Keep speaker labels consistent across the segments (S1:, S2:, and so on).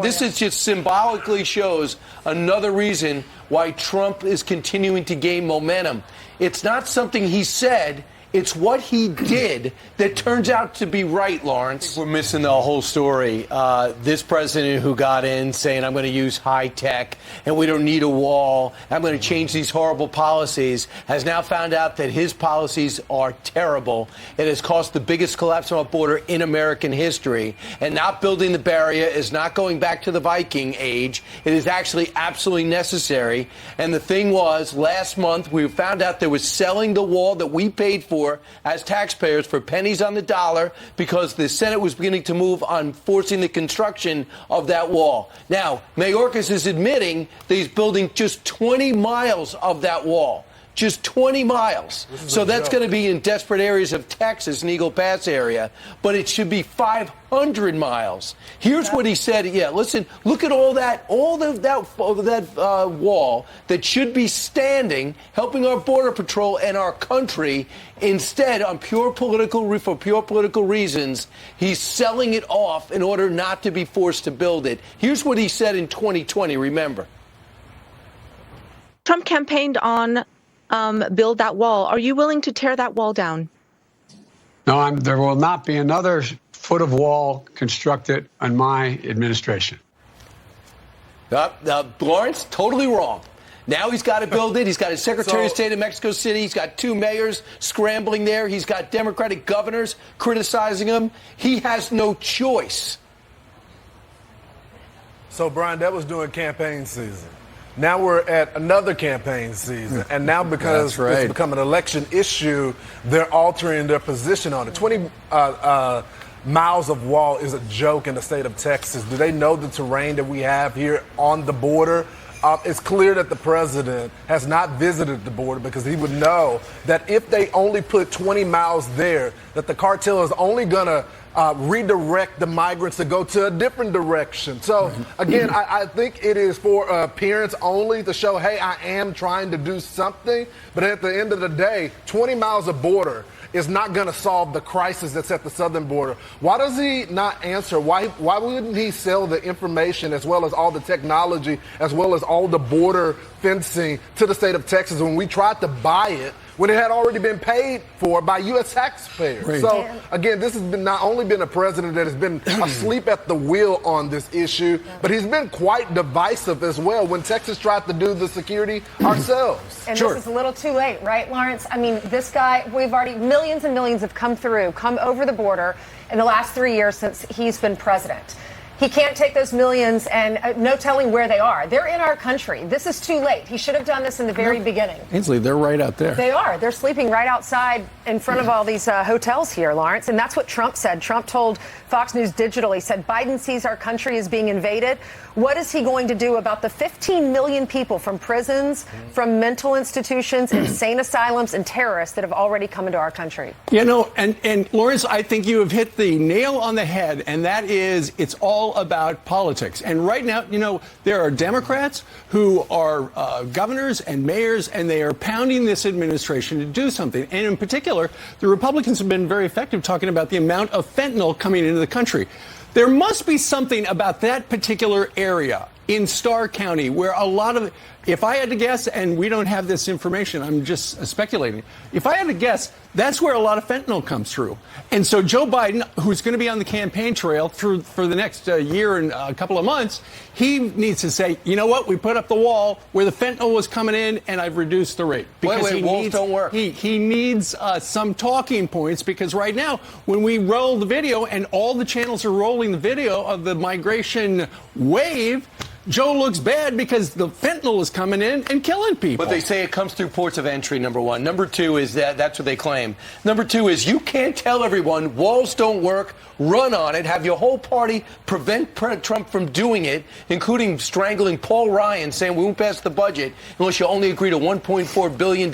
S1: This is just symbolically shows another reason why Trump is continuing to gain momentum. It's not something he said. It's what he did that turns out to be right, Lawrence. We're missing the whole story. This president who got in saying, I'm going to use high tech and we don't need a wall, I'm going to change these horrible policies, has now found out that his policies are terrible. It has caused the biggest collapse on our border in American history. And not building the barrier is not going back to the Viking age. It is actually absolutely necessary. And the thing was, last month, we found out there was selling the wall that we paid for as taxpayers for pennies on the dollar because the Senate was beginning to move on forcing the construction of that wall. Now, Mayorkas is admitting that he's building just 20 miles of that wall. Just 20 miles. So that's going to be in desperate areas of Texas and Eagle Pass area. But it should be 500 miles. Here's what he said. Yeah, listen, look at all that wall that should be standing, helping our Border Patrol and our country. Instead, for pure political reasons, he's selling it off in order not to be forced to build it. Here's what he said in 2020, remember.
S2: Trump campaigned on build that wall. Are you willing to tear that wall down?
S3: No, there will not be another foot of wall constructed on my administration.
S1: Lawrence, totally wrong. Now he's got to build it. He's got his Secretary of State in Mexico City. He's got 2 mayors scrambling there. He's got Democratic governors criticizing him. He has no choice.
S4: So, Brian, that was during campaign season. Now we're at another campaign season, and now because it's become an election issue, they're altering their position on it. 20 miles of wall is a joke in the state of Texas. Do they know the terrain that we have here on the border? It's clear that the president has not visited the border because he would know that if they only put 20 miles there, that the cartel is only going to redirect the migrants to go to a different direction. So, again, I think it is for appearance only to show, hey, I am trying to do something. But at the end of the day, 20 miles of border is not going to solve the crisis that's at the southern border. Why does he not answer? Why wouldn't he sell the information as well as all the technology, as well as all the border fencing to the state of Texas when we tried to buy it, when it had already been paid for by U.S. taxpayers? Right. So, again, this has been not only been a president that has been asleep at the wheel on this issue, but he's been quite divisive as well when Texas tried to do the security ourselves.
S5: And this is a little too late, right, Lawrence? I mean, this guy, we've already, millions and millions have come over the border in the last 3 years since he's been president. He can't take those millions and no telling where they are. They're in our country. This is too late. He should have done this in the very beginning.
S6: Ainsley, they're right out there.
S5: They are. They're sleeping right outside in front of all these hotels here, Lawrence. And that's what Trump said. Trump told Fox News Digital, he said, Biden sees our country as being invaded. What is he going to do about the 15 million people from prisons, from mental institutions, insane asylums, and terrorists that have already come into our country?
S6: You know, and Lawrence, I think you have hit the nail on the head, and that is it's all about politics. And right now, you know, there are Democrats who are governors and mayors, and they are pounding this administration to do something. And in particular, the Republicans have been very effective talking about the amount of fentanyl coming into the country. There must be something about that particular area in Starr County where a lot of, if I had to guess, and we don't have this information, I'm just speculating. If I had to guess, that's where a lot of fentanyl comes through. And so Joe Biden, who's going to be on the campaign trail for the next year and a couple of months, he needs to say, you know what, we put up the wall where the fentanyl was coming in and I've reduced the rate.
S1: Because walls don't work.
S6: He needs some talking points because right now, when we roll the video and all the channels are rolling the video of the migration wave, Joe looks bad because the fentanyl is coming in and killing people.
S1: But they say it comes through ports of entry, number one. Number two is that's what they claim. Number two is you can't tell everyone walls don't work, run on it, have your whole party prevent Trump from doing it, including strangling Paul Ryan, saying we won't pass the budget unless you only agree to $1.4 billion,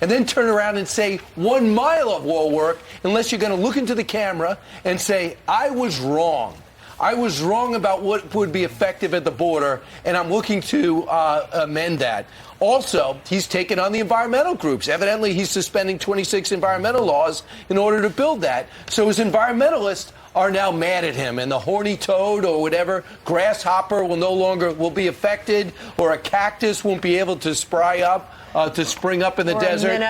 S1: and then turn around and say 1 mile of wall work unless you're going to look into the camera and say, I was wrong. I was wrong about what would be effective at the border, and I'm looking to amend that. Also, he's taken on the environmental groups. Evidently, he's suspending 26 environmental laws in order to build that. So his environmentalists are now mad at him, and the horny toad or whatever grasshopper will be affected, or a cactus won't be able to spring up in the
S5: or
S1: desert.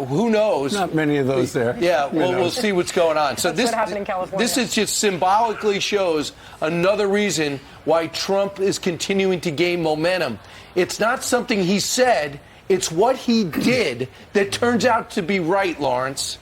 S1: Who knows?
S6: Not many of those there.
S1: Yeah, we'll see what's going on. So
S5: That's what happened in California.
S1: This is just symbolically shows another reason why Trump is continuing to gain momentum. It's not something he said, it's what he did that turns out to be right, Lawrence.